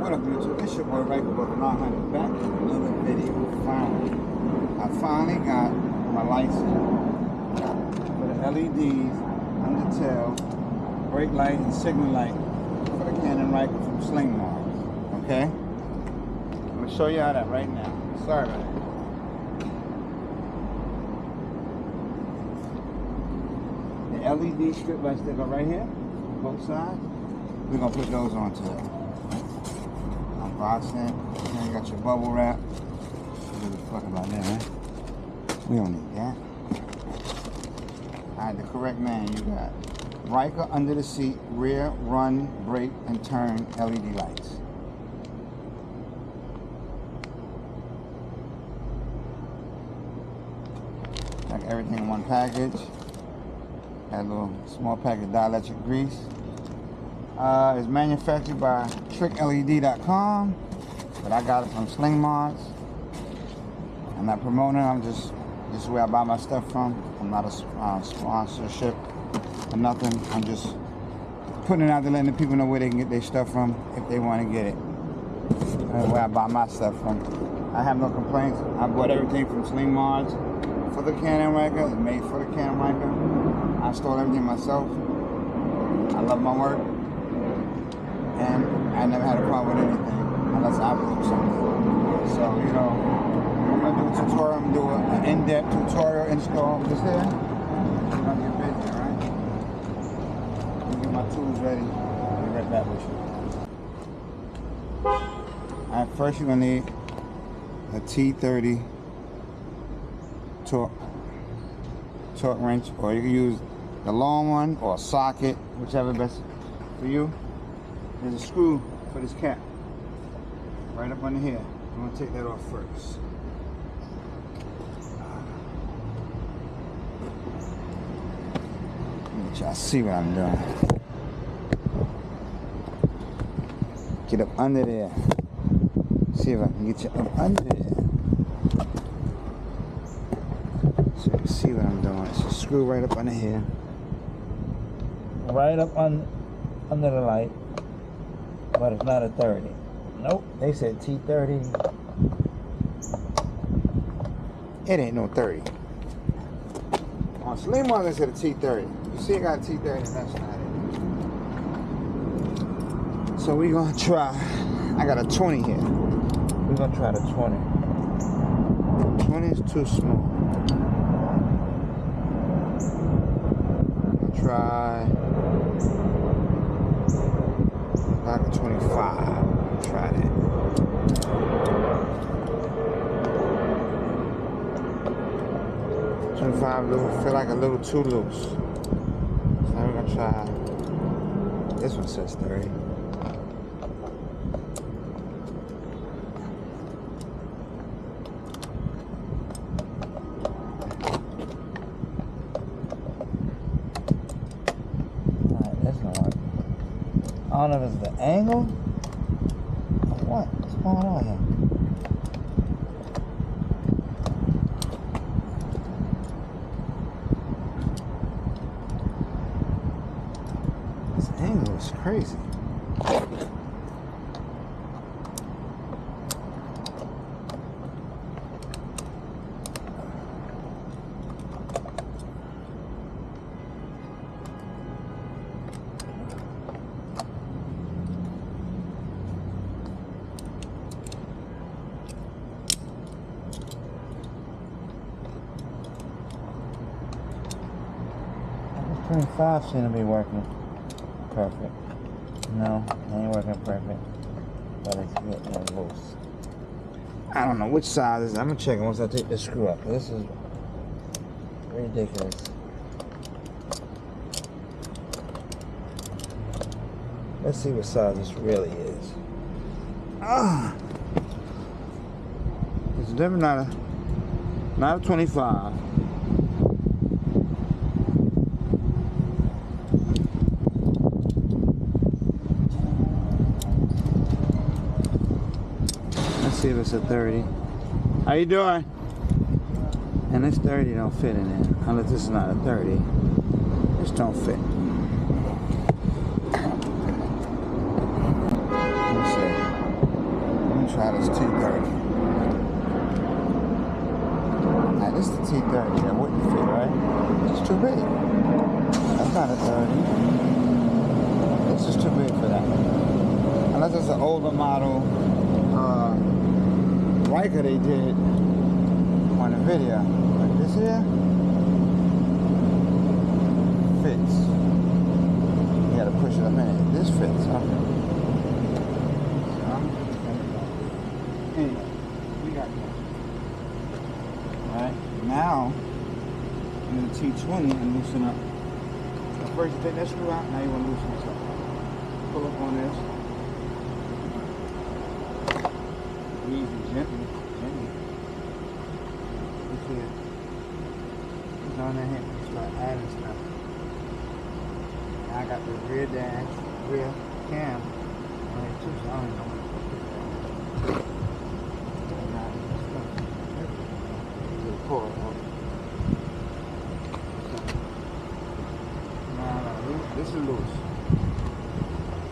What up, YouTube? It's your boy Riker with 900 back with another video. I finally got my lights in for the LEDs, undertail, brake light, and signal light for the Canon Riker from Sling Mars. Okay? I'm gonna show you how that right now. Sorry about that. The LED strip lights that go right here, both sides. We're gonna put those onto it. Unboxing. Then you got your bubble wrap. What the fuck about that, man? We don't need that. Alright, the correct man you got. Riker under the seat, rear, run, brake, and turn LED lights. Like everything in one package. Got a little small packet of dielectric grease. It's manufactured by TricLED.com, but I got it from Sling Mars. I'm not promoting it, I'm just this is where I buy my stuff from. I'm not a sponsorship or nothing. I'm just putting it out there, letting the people know where they can get their stuff from if they want to get it. That's where I buy my stuff from. I have no complaints. I bought everything from Sling Mars for the Canon Riker. It's made for the Canon Riker. I installed everything myself. I love my work. And I never had a problem with anything unless I blew something. So, you know, I'm going to do a tutorial. I'm going to do an in-depth tutorial install of this here. I'm going to get busy, alright? Let me get my tools ready. I'll be right back with you. Alright, first you're going to need a T30 torque wrench, or you can use the long one or a socket, whichever best for you. There's a screw for this cap right up under here. I'm going to take that off first. Let y'all see what I'm doing. Get up under there. See if I can get you up under there. So you can see what I'm doing. It's a screw right up under here. Right up under the light. But it's not a 30. Nope, they said T30. It ain't no 30. On Sling Mars, they said a T30. You see, I got a T30, that's not it. So we're gonna try. I got a 20 here. We're gonna try the 20. 20 is too small. Try. Like a 25. Try that. Feel like a little too loose. So now we're gonna try. This one says 30. Alright, that's not working. I don't know if it's the angle or what. What's going on here? This angle is crazy. This 25 seems to be working perfect. No, it ain't working perfect. But it's getting loose. I don't know which side this is. I'm gonna check it once I take this screw up. This is ridiculous. Let's see what size this really is. Ah, it's definitely not a 25. See if it's a 30. How you doing? And this 30 don't fit in there. Unless this is not a 30. This don't fit. Let's see. That's just an older model Riker they did on the video. Like this here fits. You gotta push it up in it. This fits. Okay. Anyway, we got that. Alright, now I'm gonna T20 and loosen up. So first you take that screw out, now you want to loosen this up. Pull up on this. Easy, gently. Look here. It's on the hand. Start adding stuff. Now I got the rear dash, rear cam on it too, so I don't know what to put that. This is loose.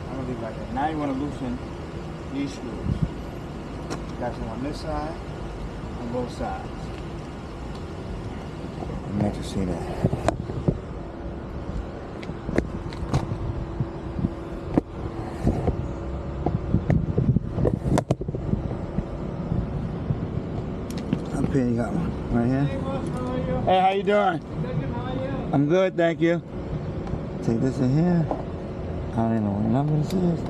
I'm gonna leave it like that. Now you want to loosen these screws. Got some on this side, on both sides. Let you see that. Up here you got one, right here. Hey, how you doing? I'm good, thank you. Take this in here. I don't even know what number this is.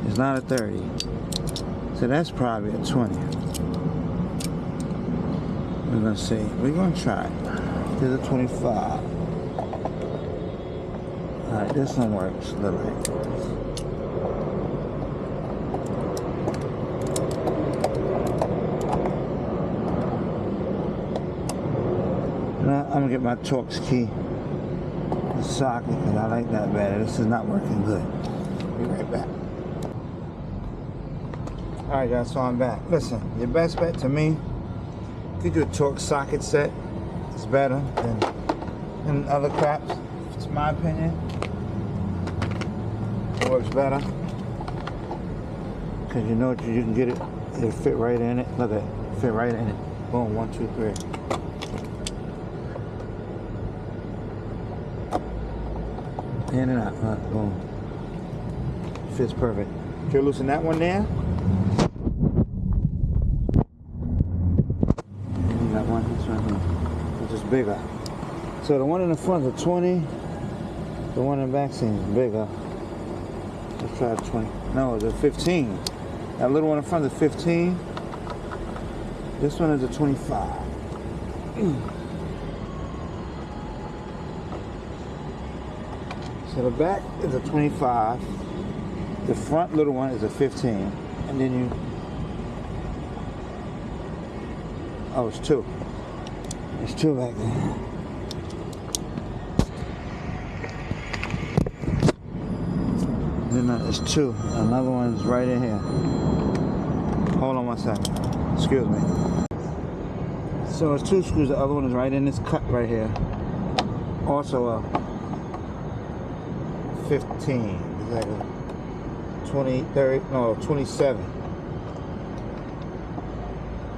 It's not a 30. So that's probably a 20. We're gonna see. We're gonna try it. There's a 25. Alright, this one works. Look like this. Now I'm gonna get my Torx key. The socket, because I like that better. This is not working good. Be right back. Alright guys, so I'm back. Listen, your best bet to me, if you do a Torx socket set, it's better than other craps. It's my opinion. It works better. Because you know you can get it, it'll fit right in it. Look at it, fit right in it. Boom, 1, 2, 3. In and out, boom. Fits perfect. If you loosen that one there, and you got one, this one here, which is bigger. So the one in the front is a 20, the one in the back seems bigger. Let's try a 20. No, it's a 15. That little one in front is a 15. This one is a 25. So the back is a 25, the front little one is a 15, and then you, oh, it's 2. There's 2 back there. Then there's 2, another one's right in here. Hold on 1 second, excuse me. So it's 2 screws, the other one is right in this cut right here. Also a 15, it's like a 20, 30, no, 27.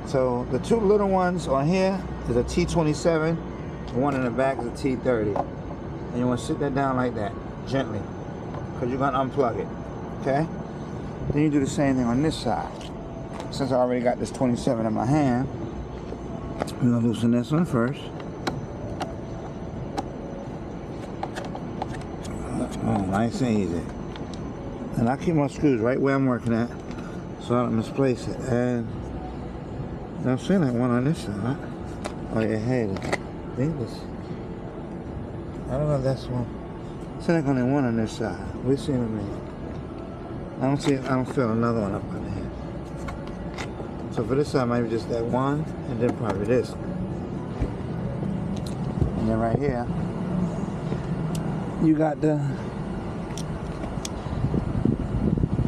So the 2 little ones on here is a T27, the one in the back is a T30. And you want to sit that down like that, gently, because you're going to unplug it, okay? Then you do the same thing on this side. Since I already got this 27 in my hand, I'm going to loosen this one first. Oh, nice and easy. And I keep my screws right where I'm working at, so I don't misplace it. And I'm seeing like one on this side. Huh? Oh yeah, hey, I think this. I don't know if that's one. It's like only one on this side. We'll see in a minute. I don't feel another one up on here. So for this side, maybe just that one, and then probably this. And then right here, you got the,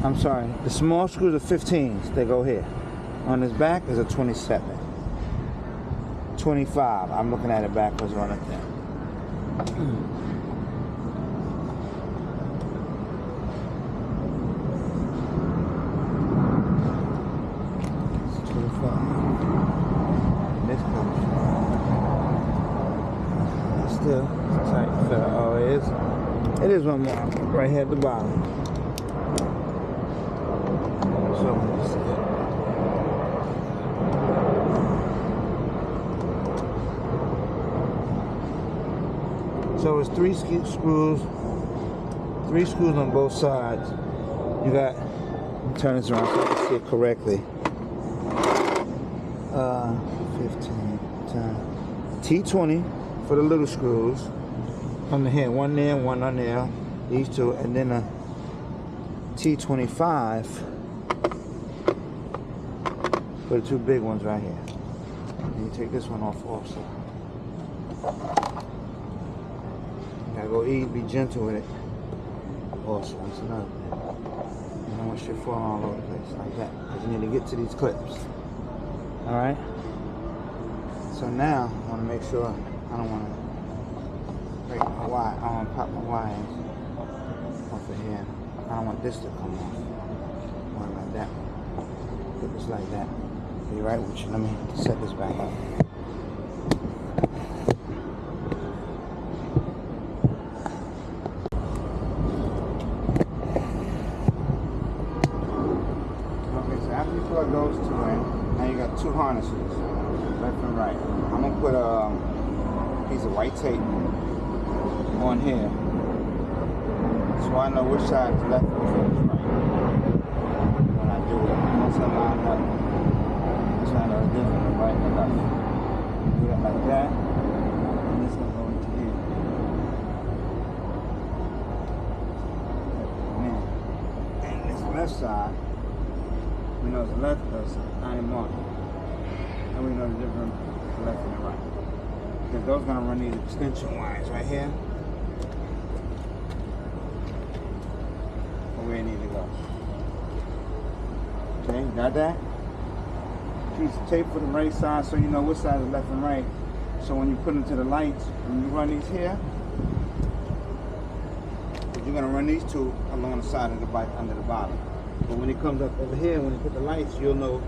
I'm sorry, the small screws are 15s, they go here. On this back is a 27. 25, I'm looking at it backwards on it there. It's 25. And this comes, it's still tight fit. Oh, it is one more right here at the bottom. So it's three screws on both sides. You got, turn this around so I can see it correctly. 15, 10, T20 for the little screws on the head, one there, one on there, these two, and then a T25 for the two big ones right here. And you take this one off also. You gotta go easy, be gentle with it. Also, that's another thing. You don't want shit falling all over the place like that, because you need to get to these clips. Alright? So now, I want to make sure I don't want to break my wire. I don't want to pop my wires off of here. I don't want this to come off. One like that. Put this like that. Be right with you. Let me set this back up. Okay, so after you plug those two in, now you got two harnesses, left and right. I'm gonna put a piece of white tape on here, so I know which side is left and which one is right. When I do it, once I line up, this side is different, the right and the left. Do that like that, and this gonna go into here. And this left side, we know it's the left because I ain't marked. And we know the difference between the left and the right. Because those are going to run these extension wires right here. For where it needs to go. Okay, got that? Piece of tape for the right side so you know which side is left and right. So when you put them to the lights, when you run these here, you're going to run these two along the side of the bike under the bottom. But when it comes up over here, when you put the lights, you'll know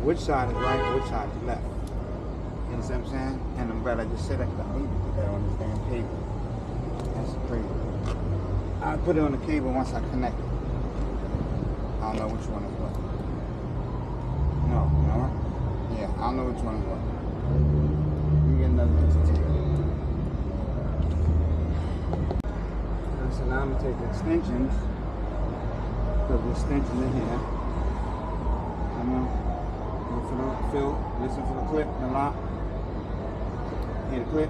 which side is right and which side is left. You understand what I'm saying? And I'm glad I just said that because I need to put that on this damn cable. That's crazy. I'll put it on the cable once I connect it. I don't know which one is what. No, you know what? Yeah, I don't know which one is what. Let me get another piece of tape. So now I'm going to take the extensions. Put the extension in here. I'm going to look for the fill, listen for the clip, the lock. Hear the clip.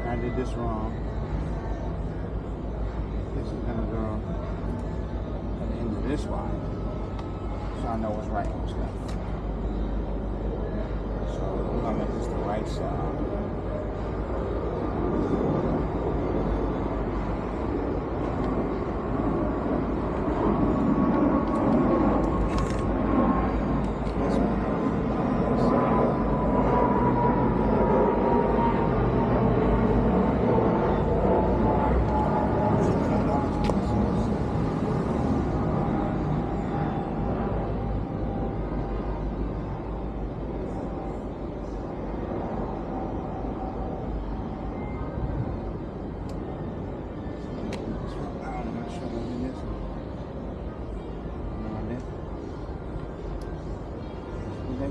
I did this wrong. This is going to go at the end of this wire. So I know what's right and what's left. So we're going to make this the right side.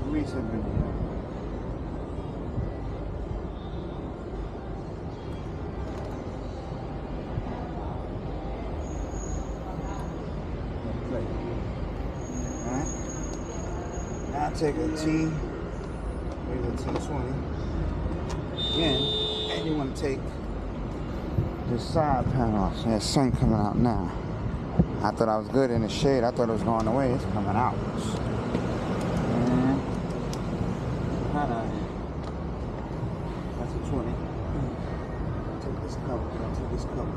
Grease up in here. Alright. Now take a T, here's a T20. Again, and you want to take the side panel off. So there's sun coming out now. I thought I was good in the shade. I thought it was going away. It's coming out. Out here. That's a 20. Take this cover. Take this cover.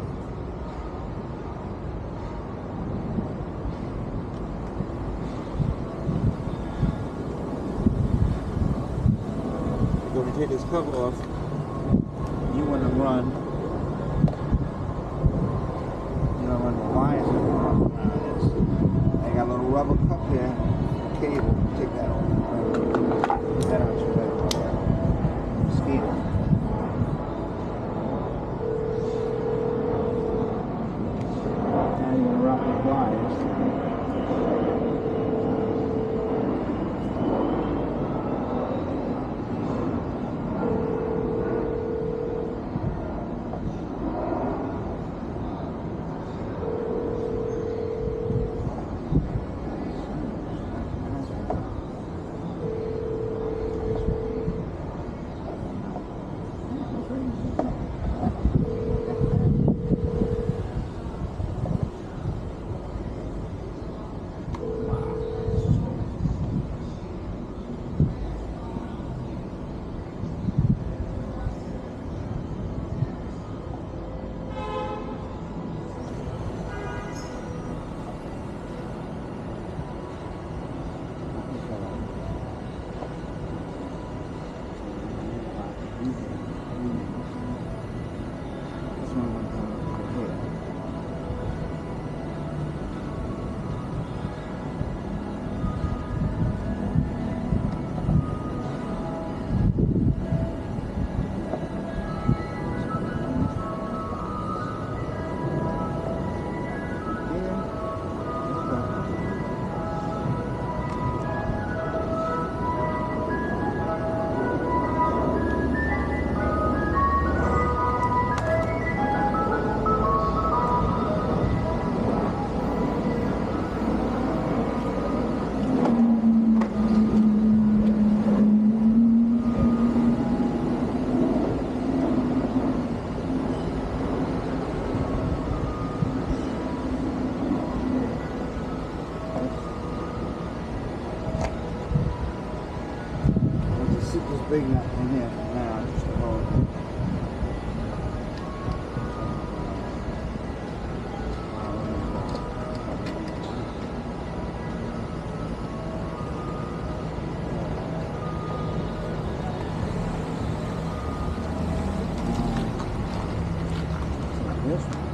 You're going to take this cover off. You want to run. You know, run the wires around this. I got a little rubber cup here. Cable. Take that off. That out your way. Mosquito. Now you're going to wrap the wires. Big nut in here now, just to hold it. This one.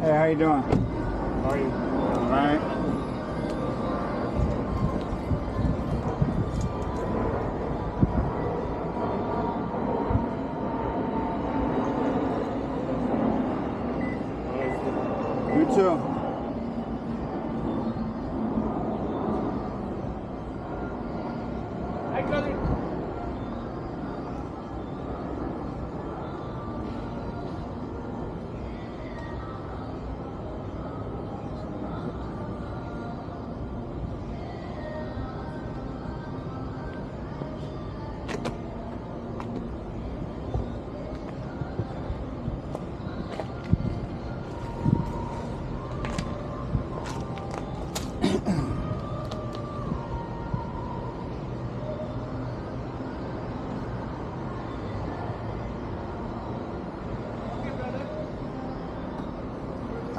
Hey, how you doing? How are you? All right. You too. Hi, Cody.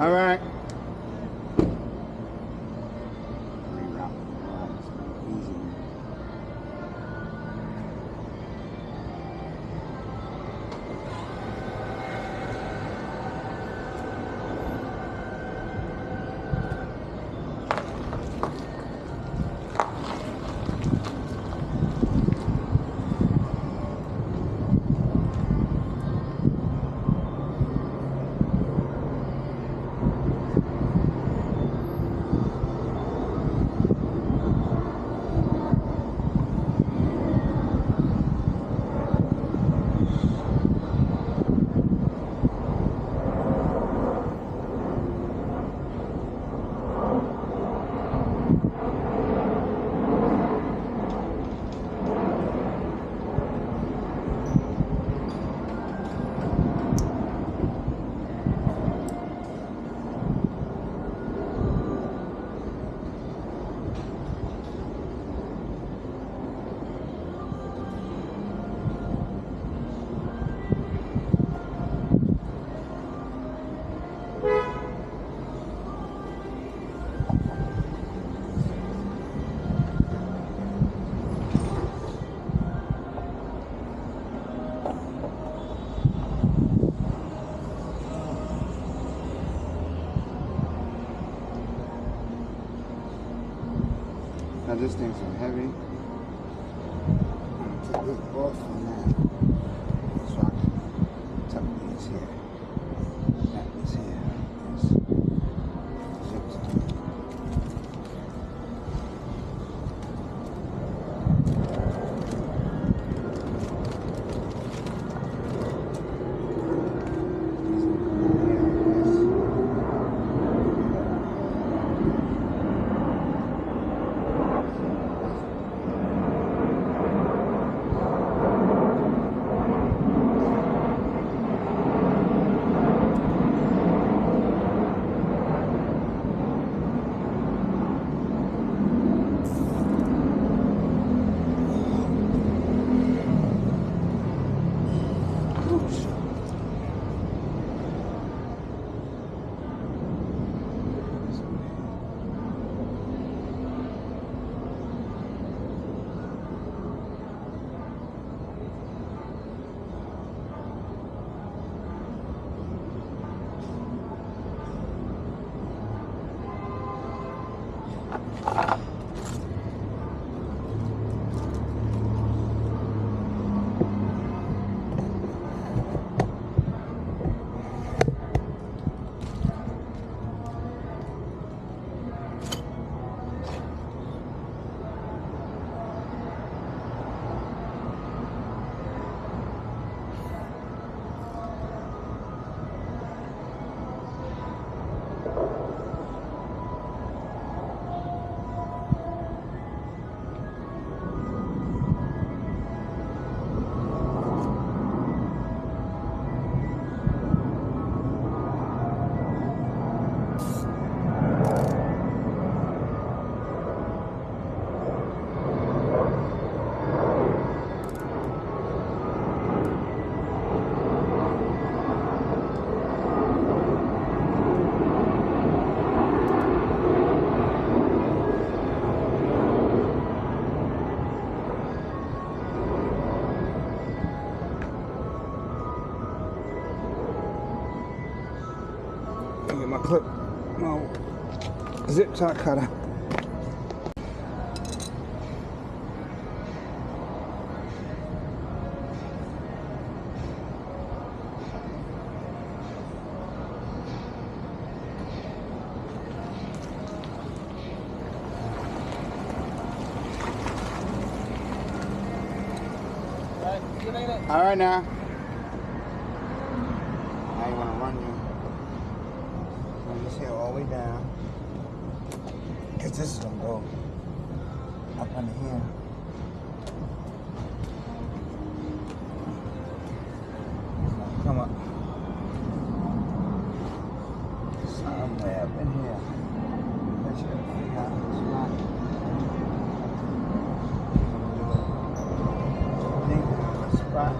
All right. this thing's so heavy. I'm gonna take this off for now. So I can tuck these here. That is here. This zips on. Get my clip, my zip tie cutter. All right now. Now you want to run you. Run this here all the way down. Because this is going to go up under here. Come up. Somewhere up in here. Let you figure out this spot. Spot.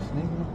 sneaking.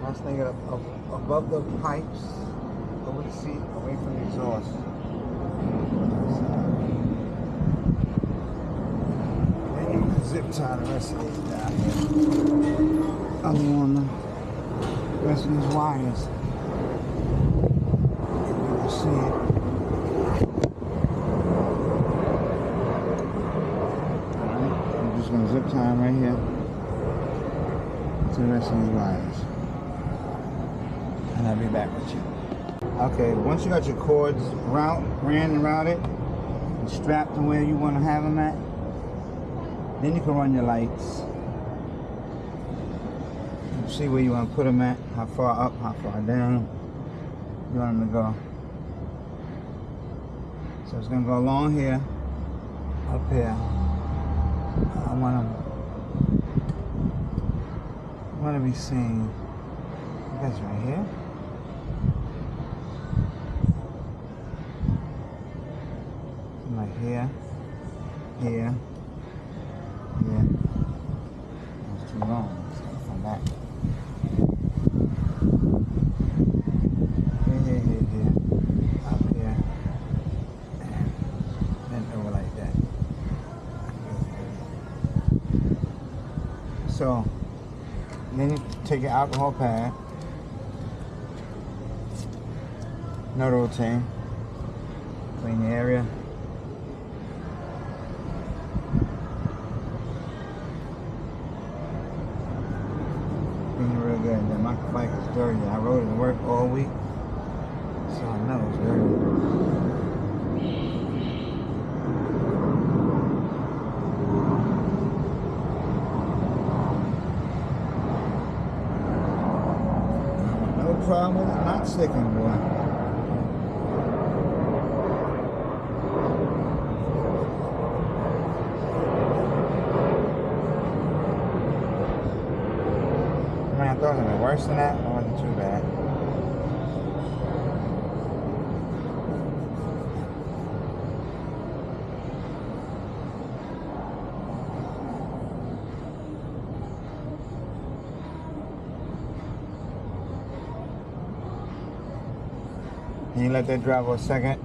Once they get up above the pipes, over the seat, away from the exhaust. Then you can zip tie the rest of these down here. Other on the rest of these wires. If you can see it. Alright, I'm just going to zip tie them right here to the rest of these wires. And I'll be back with you. Okay, once you got your cords ran and routed and strapped to where you want to have them at, then you can run your lights. You see where you want to put them at, how far up, how far down you want them to go. So it's going to go along here, up here. I want to be seen. I guess right here. Like here, here, here. That's too long. It's gotta come back. Here, up here, and then over like that. So then you take your alcohol pad, no routine, clean the area. Real good. Then my bike is dirty. I rode it to work all week, so I know it's dirty. No problem with it not sticking, boy. I thought it would be worse than that. It wasn't too bad. And you let that dry for a second.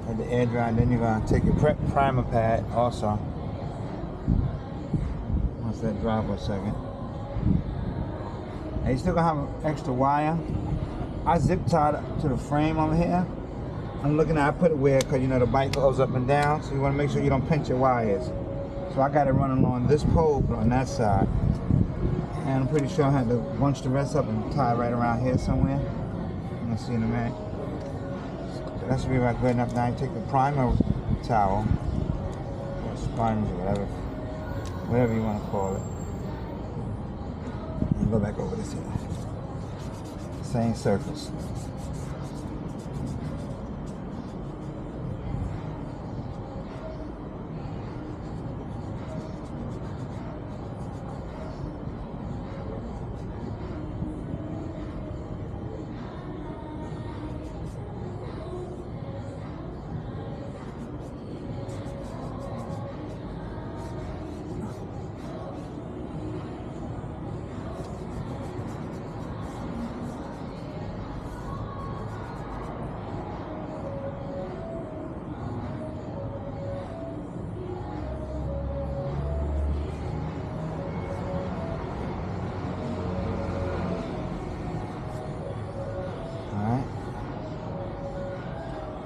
Let the air dry. Then you're gonna take your primer pad also. That dry for a second. And you still gonna have an extra wire. I zip tied it to the frame over here. I'm looking at, I put it where, because you know the bike goes up and down, so you want to make sure you don't pinch your wires. So I got it running along this pole, but on that side. And I'm pretty sure I had to bunch the rest up and tie it right around here somewhere. I'm gonna see in a minute. So that should be about good enough. Now you take the primer towel, or sponge, or whatever you want to call it, and go back over this here. Same surface.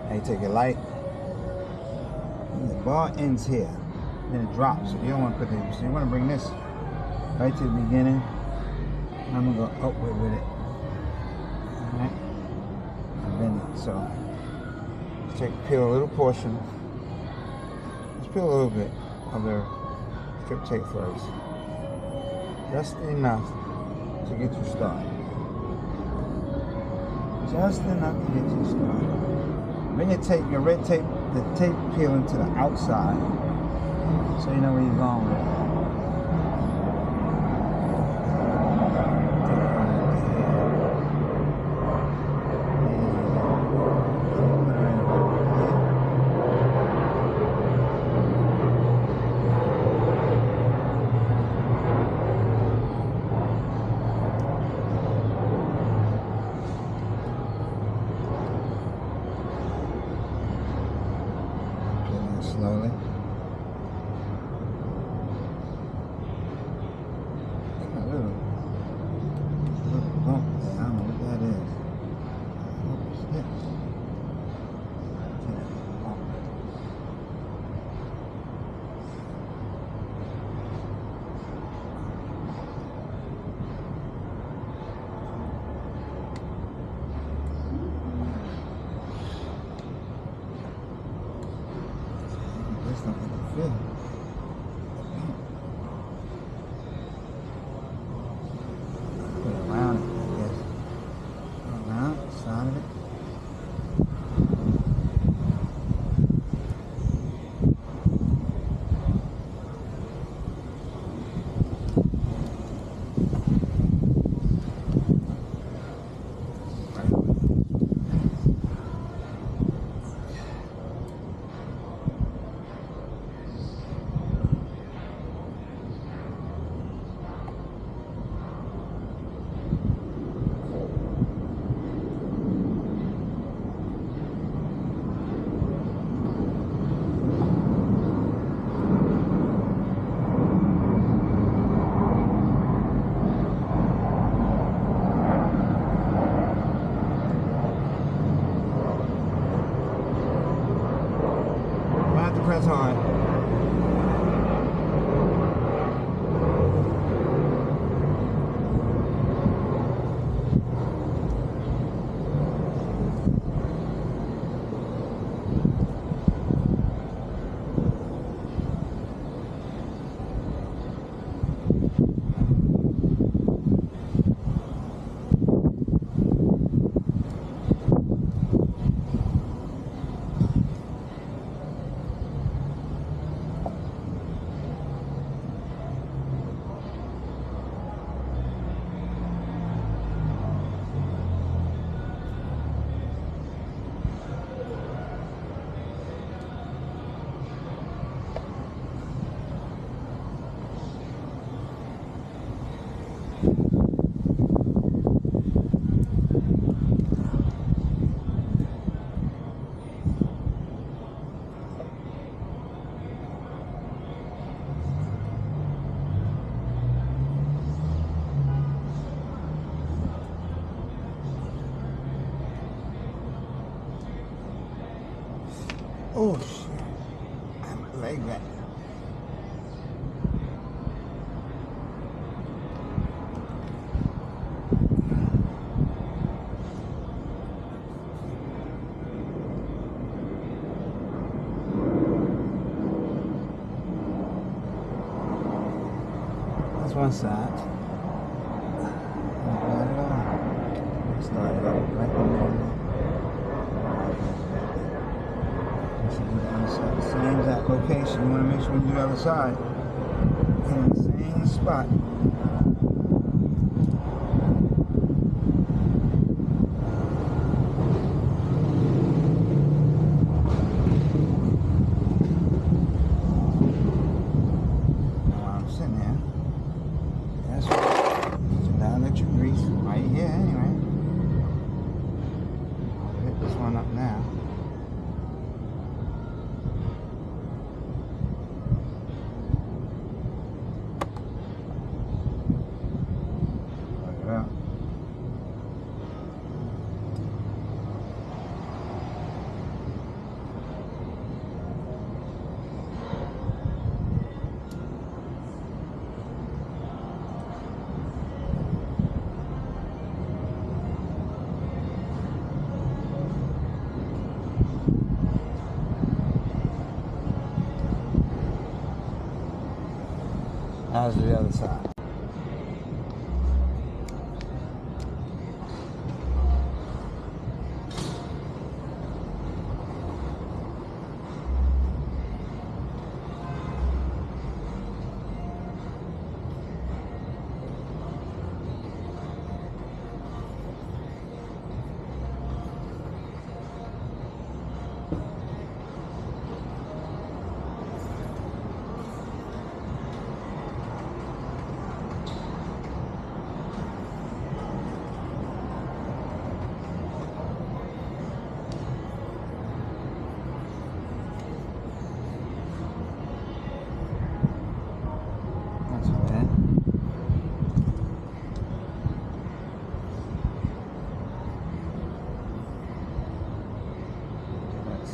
You take your light, and the bar ends here, then it drops. So you don't want to put it, so you want to bring this right to the beginning. And I'm going to go upward with it. Alright? And then, so, peel a little portion Let's peel a little bit of the strip tape first. Just enough to get you started. Just enough to get you started. Bring your red tape, the tape peeling to the outside, so you know where you're going with it. Slowly. A little bump there. I don't know what that is. What's this? That's not what I feel. Put it around it, I guess. Around the side of it. Press hard. Oh shit, I have my leg back. That's one side. Not at all. Start it up right there. The same exact location. You want to make sure you do the other side. In the same spot. While I'm sitting there, that's right. So now let your grease right here anyway. I'll hit this one up now. Let's do the other side.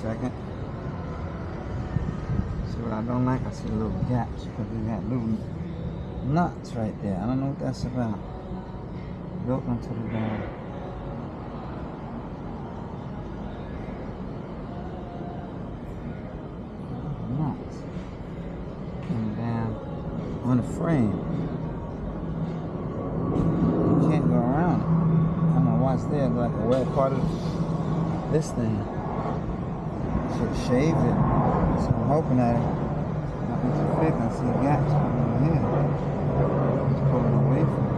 Second. See what I don't like? I see little gaps because they got little nuts right there. I don't know what that's about. Built onto the ground. Nuts. Came down on the frame. You can't go around it. I don't know why it's there. Like a weird part of this thing. Should have shaved it, so I'm hoping that it not be too thick. I see gaps coming in here. Just pulling away from it.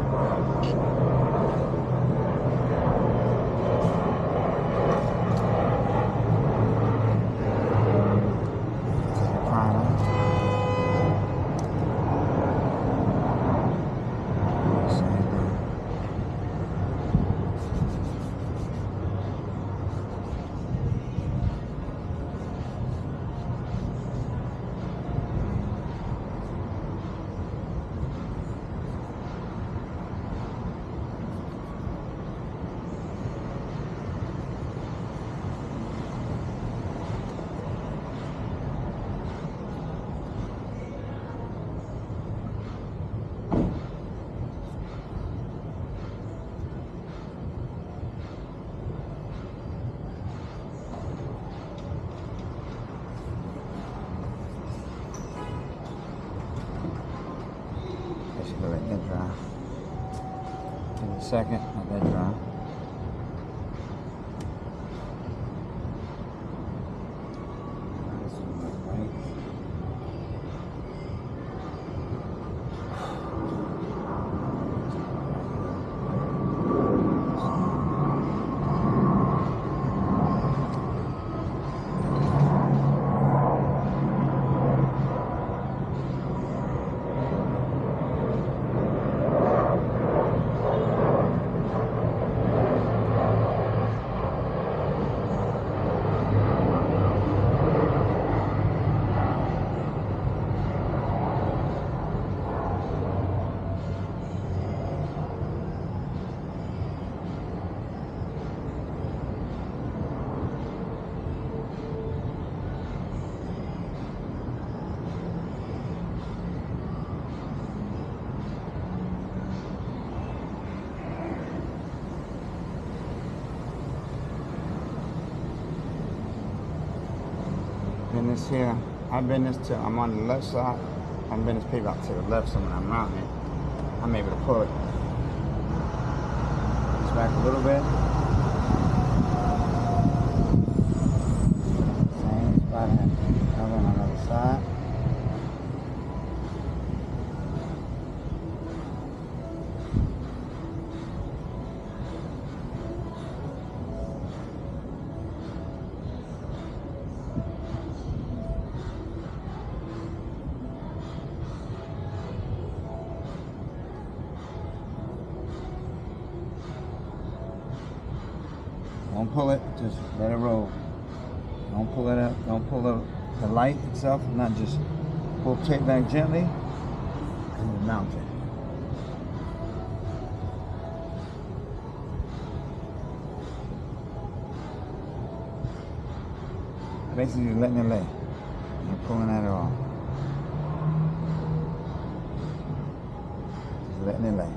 Let that dry. Give it a second, let that dry. Bend this here. I bend this till I'm on the left side. I bend this paper out to the left, so when I'm mounting it, I'm able to pull it. Just back a little bit. Same spot I have on the other side. Don't pull it, just let it roll. Don't pull it up, don't pull the light itself, not just pull tape back gently and then mount it. Basically you're letting it lay. You're pulling at it off. Just letting it lay.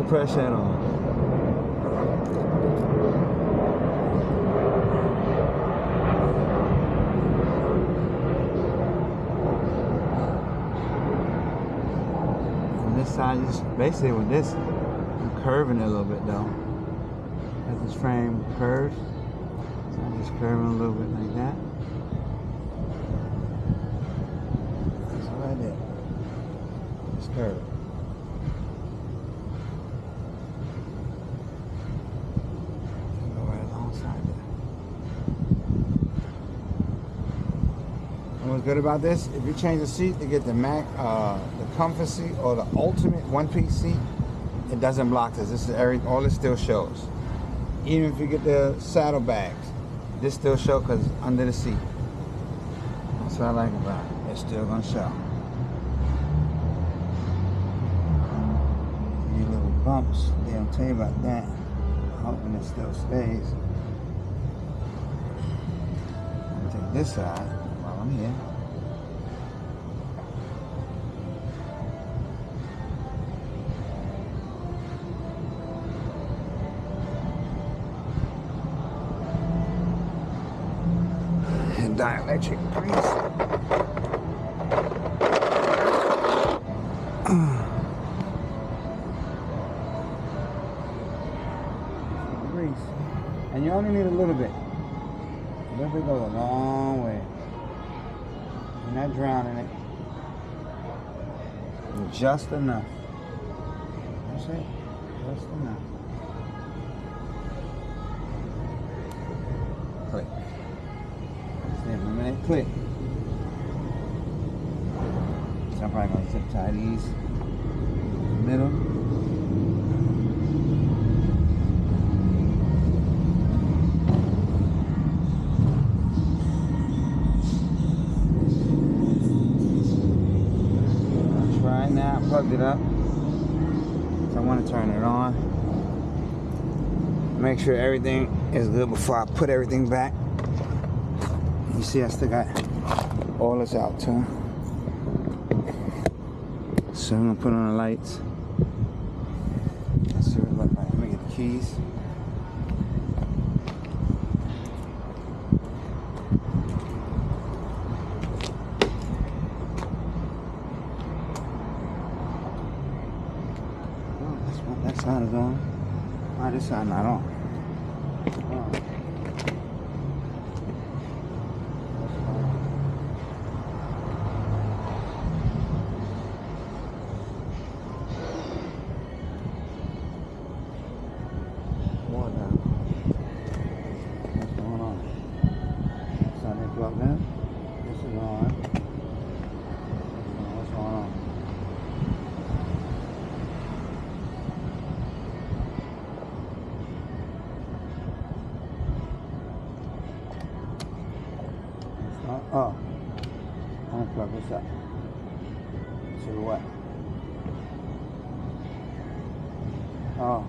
pressure at all. On this side, just basically with this, I'm curving it a little bit though. As this frame curves, so I'm just curving a little bit like that. That's what I did. Just curve it. Go right alongside there. And what's good about this, if you change the seat to get the the comfort seat or the ultimate one-piece seat, it doesn't block this. This is all it still shows. Even if you get the saddlebags, this still shows because it's under the seat. That's what I like about it. It's still gonna show. Any little bumps, they don't tell you about that. I'm hoping it still stays. I'm gonna take this side while I'm here. Dielectric grease. Grease. And you only need a little bit. A little bit goes a long way. You're not drowning it. Just enough. That's it. Just enough. Click. Click. So I'm probably gonna zip tie these in the middle. That's right now. I plugged it up. So I want to turn it on. Make sure everything is good before I put everything back. You see, I still got all this out too. So I'm gonna put on the lights. Let's see what it looks like. Let me get the keys. Oh, that side is on. Why this side not on? Oh. Plugged in. This is on. What's going on? Oh. I'm gonna plug this up. See what? Oh.